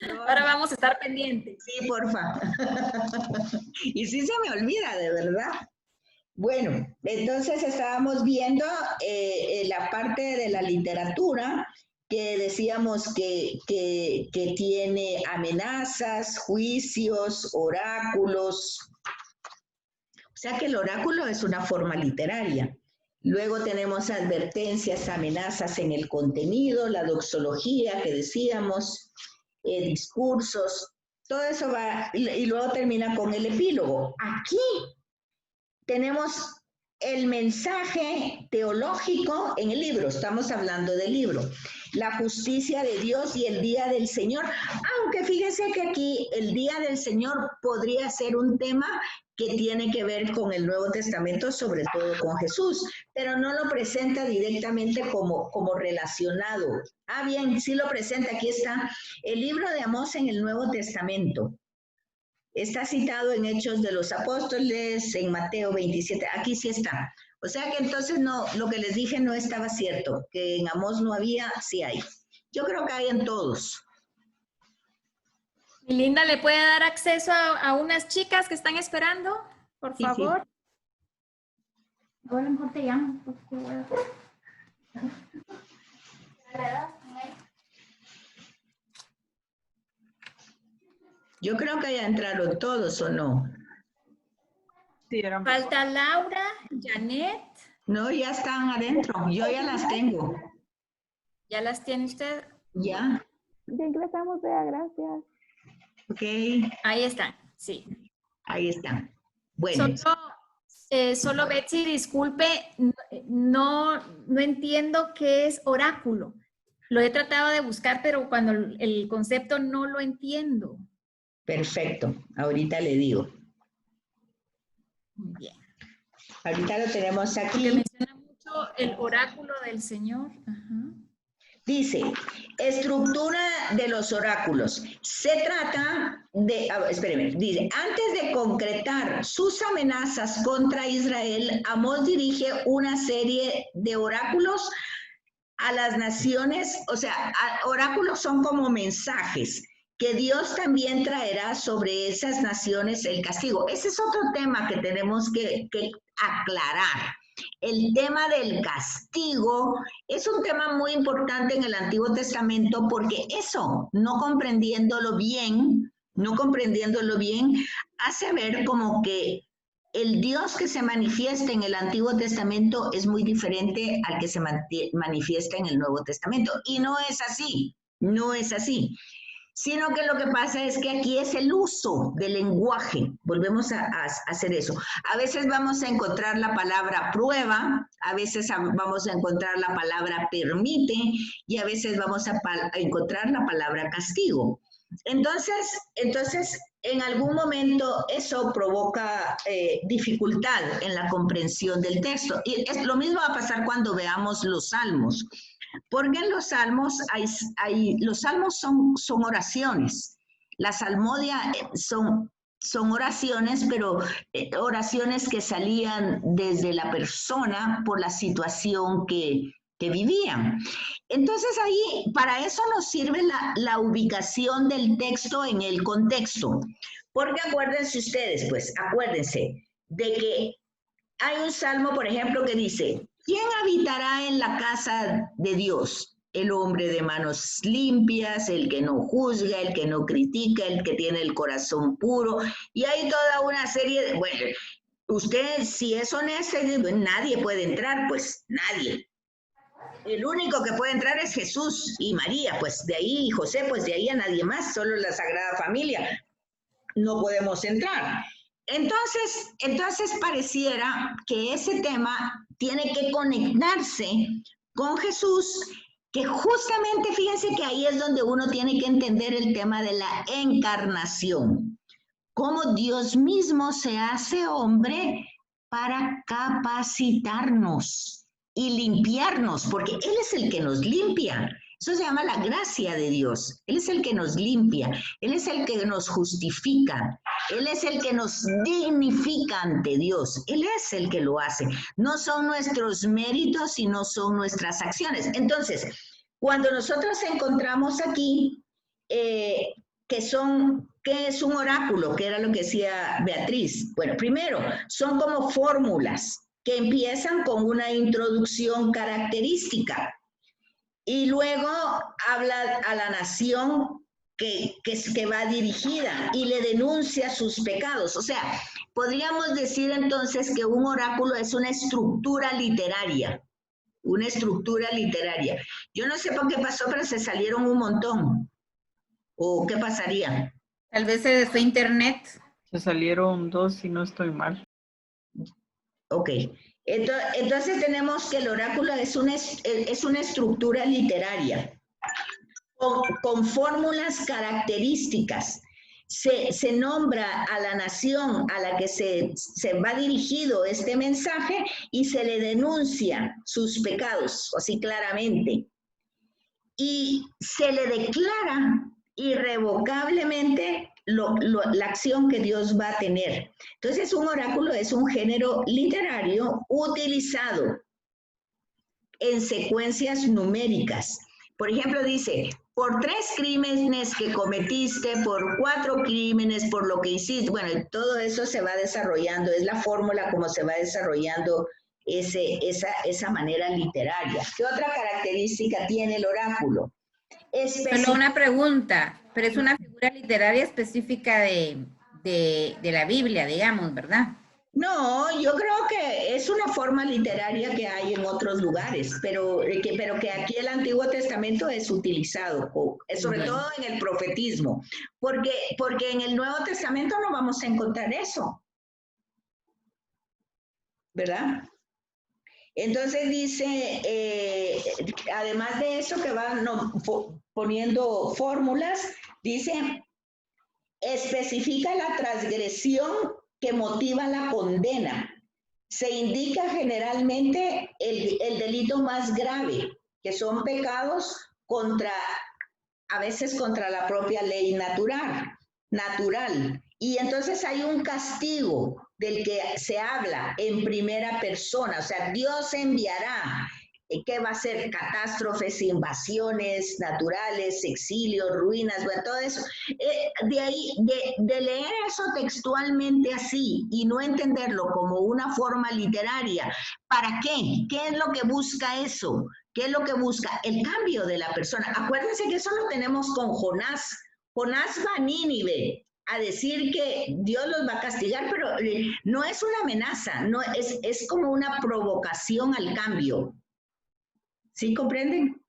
No, Ahora vamos a estar pendientes. sí, porfa. Y sí se me olvida, de verdad. Bueno, entonces estábamos viendo la parte de la literatura que decíamos que tiene amenazas, juicios, oráculos. O sea que el oráculo es una forma literaria. Luego tenemos advertencias, amenazas en el contenido, la doxología que decíamos, discursos, todo eso va, y luego termina con el epílogo. Aquí tenemos el mensaje teológico en el libro, estamos hablando del libro, la justicia de Dios y el día del Señor, aunque fíjense que aquí el día del Señor podría ser un tema que tiene que ver con el Nuevo Testamento, sobre todo con Jesús, pero no lo presenta directamente como relacionado. Ah, bien, sí lo presenta, aquí está el libro de Amós en el Nuevo Testamento. Está citado en Hechos de los Apóstoles, en Mateo 27, aquí sí está. O sea que entonces no, lo que les dije no estaba cierto, que en Amós no había, sí hay. Yo creo que hay en todos. Mi Linda, ¿le puede dar acceso a unas chicas que están esperando? Por Sí, favor. sí. Ahora a lo mejor te llamo. Yo creo que ya entraron todos, ¿o no? Sí, eran Falta Laura, Janet. No, ya están adentro. Yo ya las tengo. ¿Ya las tiene usted? Ya. Ya ingresamos, Bea, gracias. Ok. Ahí están, sí. Ahí están. Bueno. Solo Betsy, disculpe, no entiendo qué es oráculo. Lo he tratado de buscar, pero cuando el concepto no lo entiendo. Perfecto. Ahorita le digo. Bien. Ahorita lo tenemos aquí. Porque menciona mucho el oráculo del Señor. Ajá. Dice, estructura de los oráculos. Se trata de, espéreme, dice, antes de concretar sus amenazas contra Israel, Amós dirige una serie de oráculos a las naciones, o sea, oráculos son como mensajes que Dios también traerá sobre esas naciones el castigo. Ese es otro tema que tenemos que aclarar. El tema del castigo es un tema muy importante en el Antiguo Testamento porque eso, no comprendiéndolo bien, hace ver como que el Dios que se manifiesta en el Antiguo Testamento es muy diferente al que se manifiesta en el Nuevo Testamento. Y no es así, no es así. Sino que lo que pasa es que aquí es el uso del lenguaje. Volvemos a hacer eso. A veces vamos a encontrar la palabra prueba, a veces vamos a encontrar la palabra permite y a veces vamos a encontrar la palabra castigo. Entonces, en algún momento eso provoca dificultad en la comprensión del texto. Y lo mismo va a pasar cuando veamos los salmos. Porque en los salmos los salmos son oraciones. La salmodia son oraciones, pero oraciones que salían desde la persona por la situación que vivían. Entonces ahí, para eso nos sirve la ubicación del texto en el contexto. Porque acuérdense ustedes, pues, acuérdense de que hay un salmo, por ejemplo, que dice, ¿quién habitará en la casa de Dios? El hombre de manos limpias, el que no juzga, el que no critica, el que tiene el corazón puro. Y hay toda una serie de... Bueno, usted, si es honesto, nadie puede entrar, pues nadie. El único que puede entrar es Jesús y María, pues de ahí, y José, pues de ahí a nadie más, solo la Sagrada Familia. No podemos entrar. Entonces pareciera que ese tema tiene que conectarse con Jesús, que justamente fíjense que ahí es donde uno tiene que entender el tema de la encarnación, cómo Dios mismo se hace hombre para capacitarnos y limpiarnos, porque Él es el que nos limpia. Eso se llama la gracia de Dios. Él es el que nos limpia, Él es el que nos justifica, Él es el que nos dignifica ante Dios. Él es el que lo hace. No son nuestros méritos y no son nuestras acciones. Entonces, cuando nosotros encontramos aquí ¿qué es un oráculo? Que era lo que decía Beatriz. Bueno, primero, son como fórmulas que empiezan con una introducción característica y luego habla a la nación que va dirigida y le denuncia sus pecados. O sea, podríamos decir entonces que un oráculo es una estructura literaria. Una estructura literaria. Yo no sé por qué pasó, pero se salieron un montón. ¿O qué pasaría? Tal vez se fue internet. Se salieron 2 si no estoy mal. Ok. Entonces tenemos que el oráculo es una estructura literaria con fórmulas características. Se nombra a la nación a la que se va dirigido este mensaje y se le denuncia sus pecados, así claramente. Y se le declara irrevocablemente la acción que Dios va a tener. Entonces, un oráculo es un género literario utilizado en secuencias numéricas. Por ejemplo, dice, por 3 crímenes que cometiste, por 4 crímenes, por lo que hiciste. Bueno, todo eso se va desarrollando, es la fórmula como se va desarrollando esa manera literaria. ¿Qué otra característica tiene el oráculo? Solo una pregunta, pero es una figura literaria específica de la Biblia, digamos, ¿verdad? No, yo creo que es una forma literaria que hay en otros lugares, pero que aquí el Antiguo Testamento es utilizado, sobre todo en el profetismo, porque en el Nuevo Testamento no vamos a encontrar eso, ¿verdad? Entonces dice, además de eso que van poniendo fórmulas, dice, especifica la transgresión que motiva la condena. Se indica generalmente el delito más grave, que son pecados a veces contra la propia ley natural. Y entonces hay un castigo del que se habla en primera persona, o sea, Dios enviará, ¿qué va a ser? Catástrofes, invasiones naturales, exilios, ruinas, bueno, todo eso. De ahí, de leer eso textualmente así y no entenderlo como una forma literaria, ¿para qué? ¿Qué es lo que busca eso? ¿Qué es lo que busca? El cambio de la persona. Acuérdense que eso lo tenemos con Jonás. Jonás va a Nínive a decir que Dios los va a castigar, pero no es una amenaza, no, es como una provocación al cambio. ¿Sí comprenden?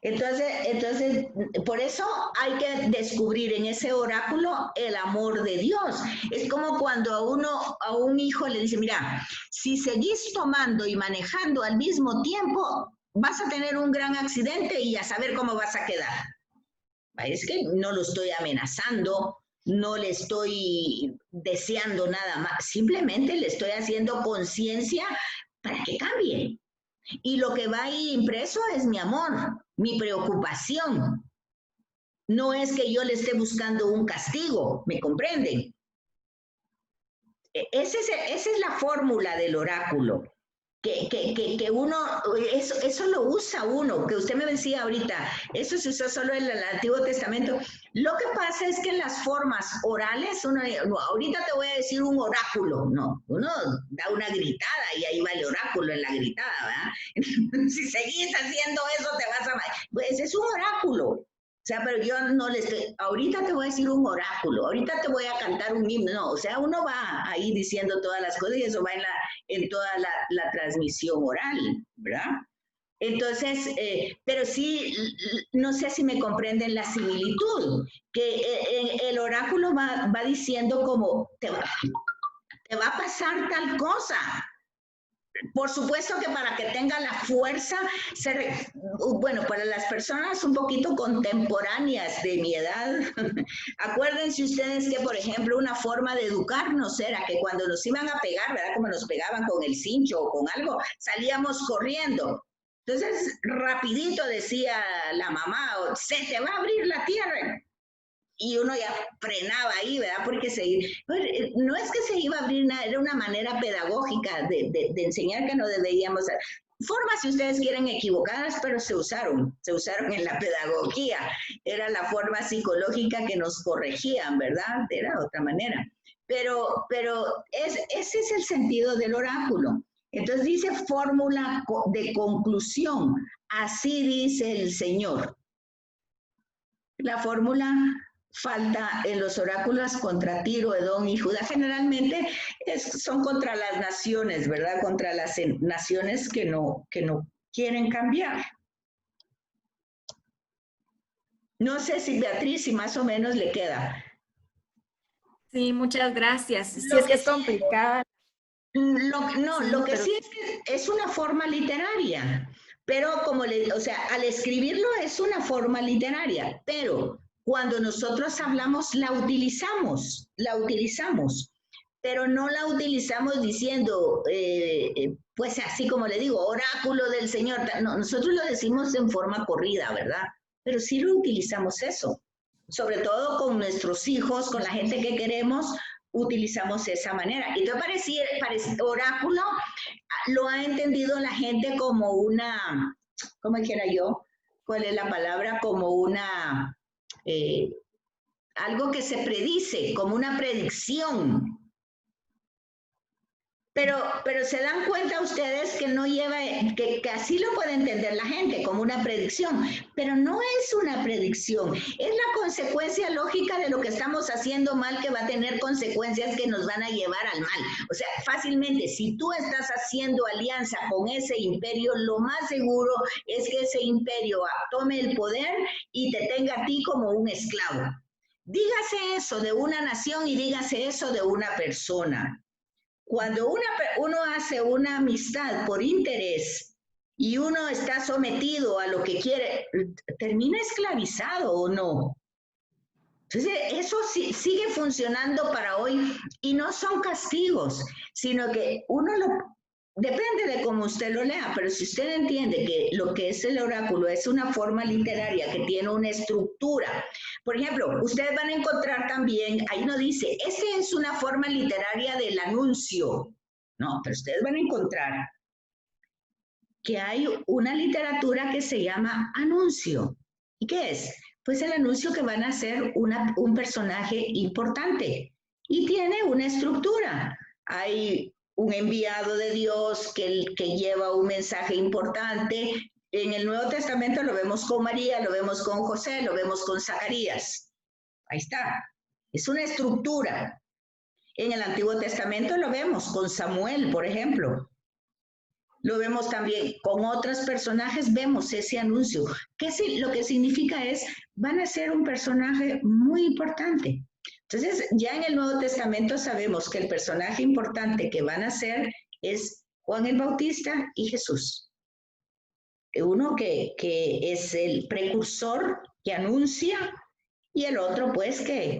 Entonces, por eso hay que descubrir en ese oráculo el amor de Dios. Es como cuando a un hijo le dice, mira, si seguís tomando y manejando al mismo tiempo, vas a tener un gran accidente y a saber cómo vas a quedar. Es que no lo estoy amenazando, no le estoy deseando nada más, simplemente le estoy haciendo conciencia para que cambie. Y lo que va ahí impreso es mi amor, mi preocupación. No es que yo le esté buscando un castigo, ¿me comprenden? Esa es la fórmula del oráculo. Que uno, eso lo usa uno, que usted me decía ahorita, eso se usó solo en el Antiguo Testamento. Lo que pasa es que en las formas orales, ahorita te voy a decir un oráculo, no, uno da una gritada y ahí va el oráculo en la gritada, ¿verdad? Si seguís haciendo eso te vas a... Pues es un oráculo. O sea, pero yo no le estoy, ahorita te voy a decir un oráculo, ahorita te voy a cantar un himno, no, o sea, uno va ahí diciendo todas las cosas y eso va en toda la transmisión oral, ¿verdad? Entonces, pero sí, no sé si me comprenden la similitud, que el oráculo va diciendo como, te va a pasar tal cosa. Por supuesto que para que tenga la fuerza, bueno, para las personas un poquito contemporáneas de mi edad, acuérdense ustedes que, por ejemplo, una forma de educarnos era que cuando nos iban a pegar, ¿verdad? Como nos pegaban con el cincho o con algo, salíamos corriendo. Entonces, rapidito decía la mamá, se te va a abrir la tierra. Y uno ya frenaba ahí, ¿verdad? Porque no es que se iba a abrir nada, era una manera pedagógica de enseñar que no deberíamos. formas, si ustedes quieren, equivocadas, pero se usaron en la pedagogía. Era la forma psicológica que nos corregían, ¿verdad? Era otra manera. Pero ese es el sentido del oráculo. Entonces dice fórmula de conclusión. Así dice el Señor. La fórmula falta en los oráculos contra Tiro, Edom y Judá. Generalmente son contra las naciones, ¿verdad? Contra las naciones que no quieren cambiar. No sé si Beatriz, si más o menos le queda. Sí, muchas gracias. Sí, es que es complicada. Lo que sí es que es una forma literaria, pero al escribirlo es una forma literaria, pero cuando nosotros hablamos la utilizamos, pero no la utilizamos diciendo, pues así como le digo, oráculo del Señor. No, nosotros lo decimos en forma corrida, ¿verdad? Pero sí lo utilizamos eso, sobre todo con nuestros hijos, con la gente que queremos, utilizamos esa manera. Y entonces oráculo lo ha entendido la gente como una, ¿cómo dijera yo? ¿Cuál es la palabra? Como una, algo que se predice, como una predicción. Pero se dan cuenta ustedes que no lleva, que así lo puede entender la gente, como una predicción, pero no es una predicción, es la consecuencia lógica de lo que estamos haciendo mal, que va a tener consecuencias que nos van a llevar al mal. O sea, fácilmente, si tú estás haciendo alianza con ese imperio, lo más seguro es que ese imperio tome el poder y te tenga a ti como un esclavo. Dígase eso de una nación y dígase eso de una persona. Cuando uno hace una amistad por interés y uno está sometido a lo que quiere, ¿termina esclavizado o no? Entonces, eso sí, sigue funcionando para hoy y no son castigos, sino que depende de cómo usted lo lea, pero si usted entiende que lo que es el oráculo es una forma literaria que tiene una estructura. Por ejemplo, ustedes van a encontrar también, ahí no dice, esta es una forma literaria del anuncio. No, pero ustedes van a encontrar que hay una literatura que se llama anuncio. ¿Y qué es? Pues el anuncio que van a ser un personaje importante y tiene una estructura. Hay un enviado de Dios que lleva un mensaje importante. En el Nuevo Testamento lo vemos con María, lo vemos con José, lo vemos con Zacarías. Ahí está. Es una estructura. En el Antiguo Testamento lo vemos con Samuel, por ejemplo. Lo vemos también con otros personajes, vemos ese anuncio. Lo que significa es, van a ser un personaje muy importante. Entonces, ya en el Nuevo Testamento sabemos que el personaje importante que van a ser es Juan el Bautista y Jesús. Uno que es el precursor, que anuncia, y el otro, pues, que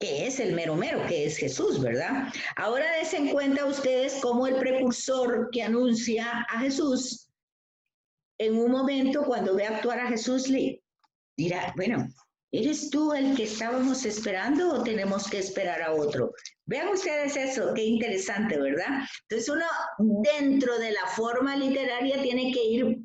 es el mero mero, que es Jesús, ¿verdad? Ahora desen cuenta ustedes cómo el precursor que anuncia a Jesús, en un momento cuando ve actuar a Jesús, le dirá, bueno, ¿eres tú el que estábamos esperando o tenemos que esperar a otro? Vean ustedes eso, qué interesante, ¿verdad? Entonces uno dentro de la forma literaria tiene que ir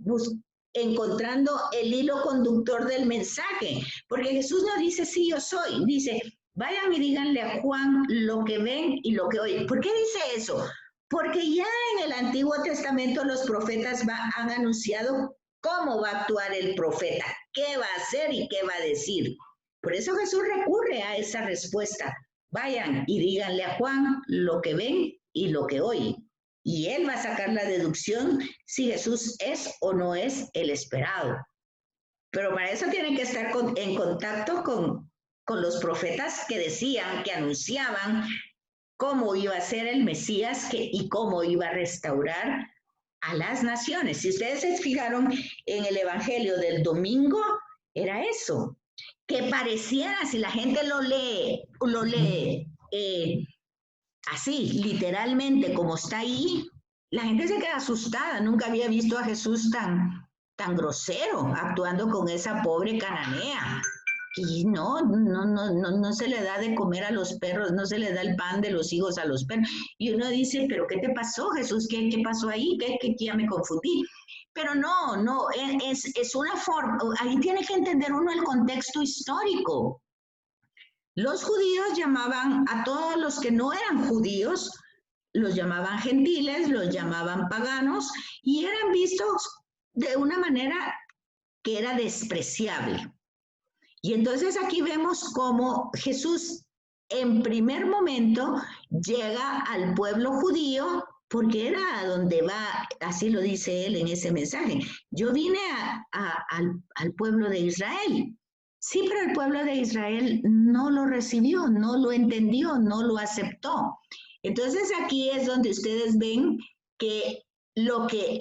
encontrando el hilo conductor del mensaje, porque Jesús no dice sí yo soy, dice vayan y díganle a Juan lo que ven y lo que oyen. ¿Por qué dice eso? Porque ya en el Antiguo Testamento los profetas han anunciado cómo va a actuar el profeta, qué va a hacer y qué va a decir. Por eso Jesús recurre a esa respuesta. Vayan y díganle a Juan lo que ven y lo que oyen. Y él va a sacar la deducción si Jesús es o no es el esperado. Pero para eso tienen que estar en contacto con los profetas que decían, que anunciaban cómo iba a ser el Mesías y cómo iba a restaurar a las naciones. Si ustedes se fijaron en el Evangelio del domingo, era eso, que pareciera, si la gente lo lee así, literalmente como está ahí, la gente se queda asustada. Nunca había visto a Jesús tan grosero, actuando con esa pobre cananea. Y no se le da de comer a los perros, no se le da el pan de los hijos a los perros. Y uno dice, ¿pero qué te pasó, Jesús? ¿Qué pasó ahí? ¿Qué ya me confundí? Pero no, es una forma, ahí tiene que entender uno el contexto histórico. Los judíos llamaban a todos los que no eran judíos, los llamaban gentiles, los llamaban paganos, y eran vistos de una manera que era despreciable. Y entonces aquí vemos cómo Jesús en primer momento llega al pueblo judío, porque era a donde va, así lo dice él en ese mensaje. Yo vine al pueblo de Israel. Sí, pero el pueblo de Israel no lo recibió, no lo entendió, no lo aceptó. Entonces aquí es donde ustedes ven que lo que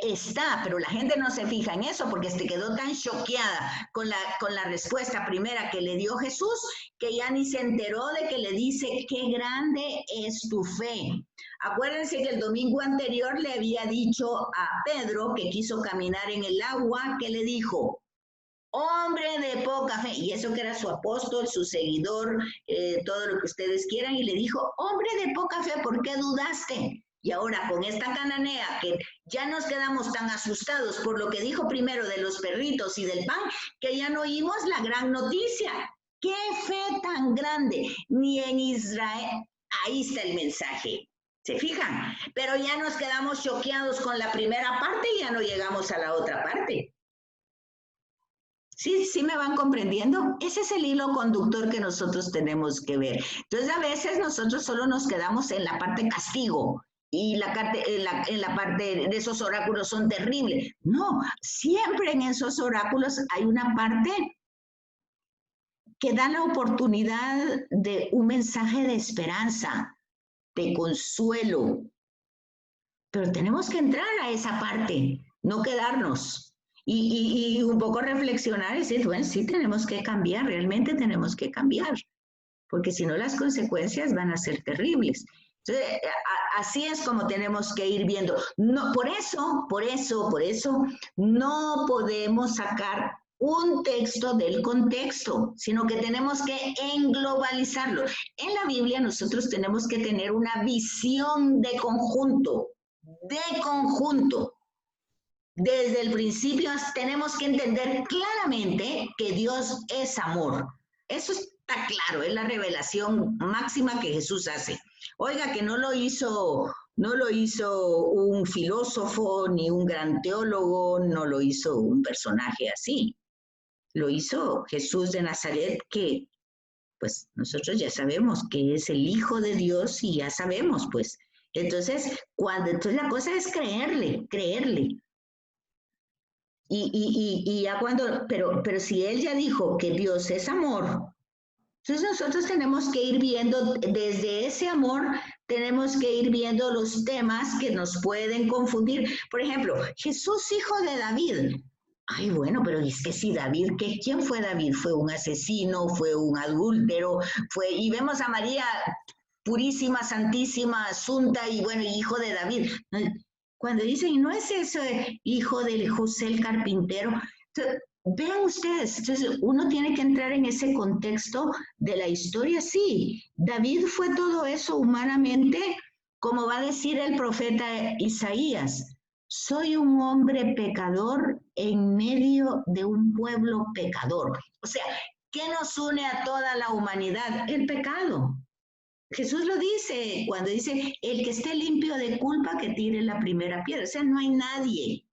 está, pero la gente no se fija en eso porque se quedó tan choqueada con la respuesta primera que le dio Jesús, que ya ni se enteró de que le dice, qué grande es tu fe. Acuérdense que el domingo anterior le había dicho a Pedro, que quiso caminar en el agua, que le dijo, hombre de poca fe, y eso que era su apóstol, su seguidor, todo lo que ustedes quieran, y le dijo, hombre de poca fe, ¿por qué dudaste? Y ahora con esta cananea, que ya nos quedamos tan asustados por lo que dijo primero de los perritos y del pan, que ya no oímos la gran noticia. ¡Qué fe tan grande! Ni en Israel. Ahí está el mensaje. ¿Se fijan? Pero ya nos quedamos choqueados con la primera parte y ya no llegamos a la otra parte. ¿Sí me van comprendiendo? Ese es el hilo conductor que nosotros tenemos que ver. Entonces, a veces nosotros solo nos quedamos en la parte castigo y en la parte de esos oráculos son terribles. No, siempre en esos oráculos hay una parte que da la oportunidad de un mensaje de esperanza, de consuelo. Pero tenemos que entrar a esa parte, no quedarnos. Y un poco reflexionar y decir, bueno, sí tenemos que cambiar, realmente tenemos que cambiar, porque si no las consecuencias van a ser terribles. Entonces, así es como tenemos que ir viendo. No, por eso, no podemos sacar un texto del contexto, sino que tenemos que englobalizarlo. En la Biblia nosotros tenemos que tener una visión de conjunto. Desde el principio tenemos que entender claramente que Dios es amor. Eso está claro, es la revelación máxima que Jesús hace. Oiga, que no lo hizo un filósofo, ni un gran teólogo, no lo hizo un personaje así. Lo hizo Jesús de Nazaret, que pues nosotros ya sabemos que es el Hijo de Dios y ya sabemos, pues. Entonces la cosa es creerle. Y ya pero si él ya dijo que Dios es amor, entonces nosotros tenemos que ir viendo, desde ese amor, tenemos que ir viendo los temas que nos pueden confundir. Por ejemplo, Jesús, hijo de David. Ay, bueno, pero es que si David, ¿quién fue David? ¿Fue un asesino? ¿Fue un adúltero? Y vemos a María purísima, santísima, asunta y bueno, hijo de David. Cuando dicen, no es eso, hijo de José el carpintero. Entonces, vean ustedes, entonces uno tiene que entrar en ese contexto de la historia. Sí, David fue todo eso humanamente, como va a decir el profeta Isaías. Soy un hombre pecador en medio de un pueblo pecador. O sea, ¿qué nos une a toda la humanidad? El pecado. Jesús lo dice cuando dice, el que esté limpio de culpa que tire la primera piedra. O sea, no hay nadie.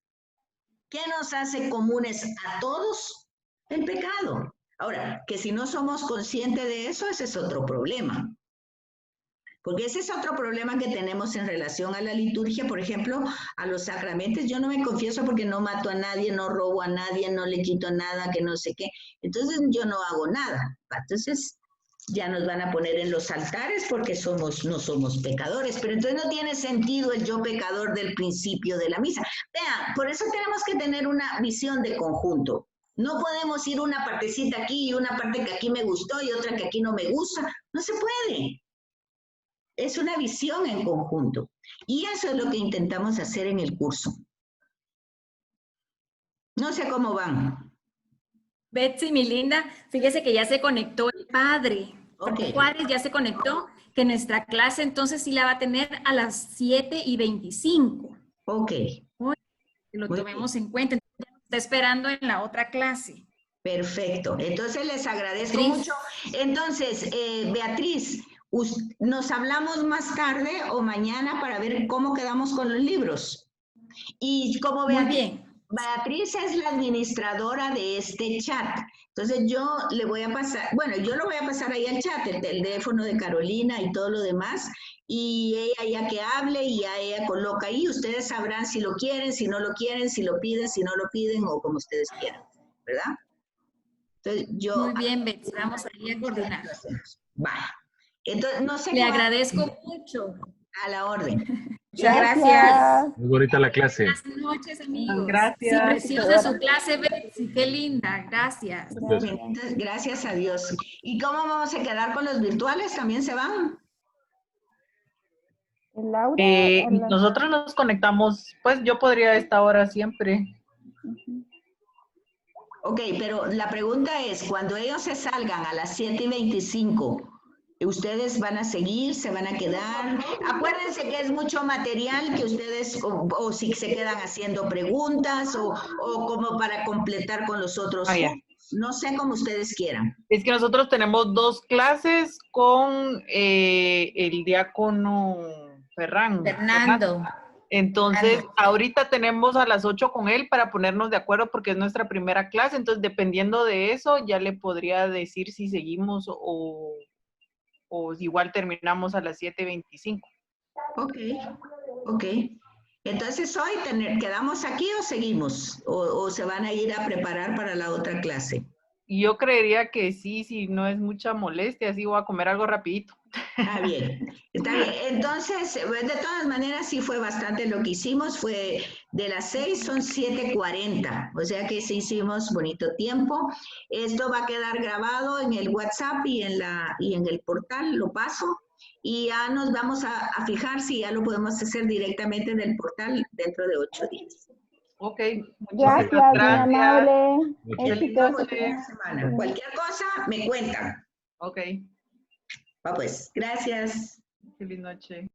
¿Qué nos hace comunes a todos? El pecado. Ahora, que si no somos conscientes de eso, ese es otro problema. Porque ese es otro problema que tenemos en relación a la liturgia, por ejemplo, a los sacramentos. Yo no me confieso porque no mato a nadie, no robo a nadie, no le quito nada, que no sé qué. Entonces yo no hago nada. Entonces ya nos van a poner en los altares porque no somos pecadores, pero entonces no tiene sentido el yo pecador del principio de la misa. Vean, por eso tenemos que tener una visión de conjunto. No podemos ir una partecita aquí y una parte que aquí me gustó y otra que aquí no me gusta. No se puede. Es una visión en conjunto. Y eso es lo que intentamos hacer en el curso. No sé cómo van. Betsy, mi linda, fíjese que ya se conectó el padre. Ok. Juárez ya se conectó, que nuestra clase entonces sí la va a tener a las 7:25. Ok. Que lo Muy tomemos en cuenta. Entonces, está esperando en la otra clase. Perfecto. Entonces les agradezco Beatriz. mucho. Entonces, Beatriz, nos hablamos más tarde o mañana para ver cómo quedamos con los libros. Y como Muy bien. Beatriz es la administradora de este chat, entonces yo le voy a pasar, bueno, yo lo voy a pasar ahí al chat, el teléfono de Carolina y todo lo demás, y ella ya que hable y ya ella coloca ahí, ustedes sabrán si lo quieren, si no lo quieren, si lo piden, si no lo piden o como ustedes quieran, ¿verdad? Entonces yo... Muy bien, Betsy. Vamos a ir a coordinar. Vale. Entonces, no sé Le qué agradezco mucho. a la orden. Muchas gracias. Muy bonita la clase. Buenas noches, amigos. Gracias. Sí, preciosa su clase, Betsy. Qué linda. Gracias. Bien, entonces, gracias a Dios. ¿Y cómo vamos a quedar con los virtuales? ¿También se van? Laura. Nosotros nos conectamos, pues yo podría a esta hora siempre. Ok, pero la pregunta es, cuando ellos se salgan a las 7:25, ¿ustedes van a seguir, se van a quedar? Acuérdense que es mucho material que ustedes, o si se quedan haciendo preguntas, o como para completar con los otros. Ah, ya. No sé cómo ustedes quieran. Es que nosotros tenemos 2 clases con el diácono Fernando. Entonces, ahorita tenemos a las 8 con él para ponernos de acuerdo porque es nuestra primera clase. Entonces, dependiendo de eso, ya le podría decir si seguimos o igual terminamos a las 7:25. Ok, ok. Entonces, hoy ¿quedamos aquí o seguimos? ¿O se van a ir a preparar para la otra clase? Y yo creería que sí, si no es mucha molestia, así voy a comer algo rapidito. Está bien, está bien. Entonces, de todas maneras, sí fue bastante lo que hicimos. Fue de las 6, son 7:40. O sea que sí hicimos bonito tiempo. Esto va a quedar grabado en el WhatsApp y en el portal, lo paso. Y ya nos vamos a fijar si ya lo podemos hacer directamente en el portal dentro de 8 días. Ok, Gracias, muchísimas muy gracias. amable. Feliz Éxitos. semana. Cualquier cosa, me cuentan. Ok, Va pues, gracias. feliz noche.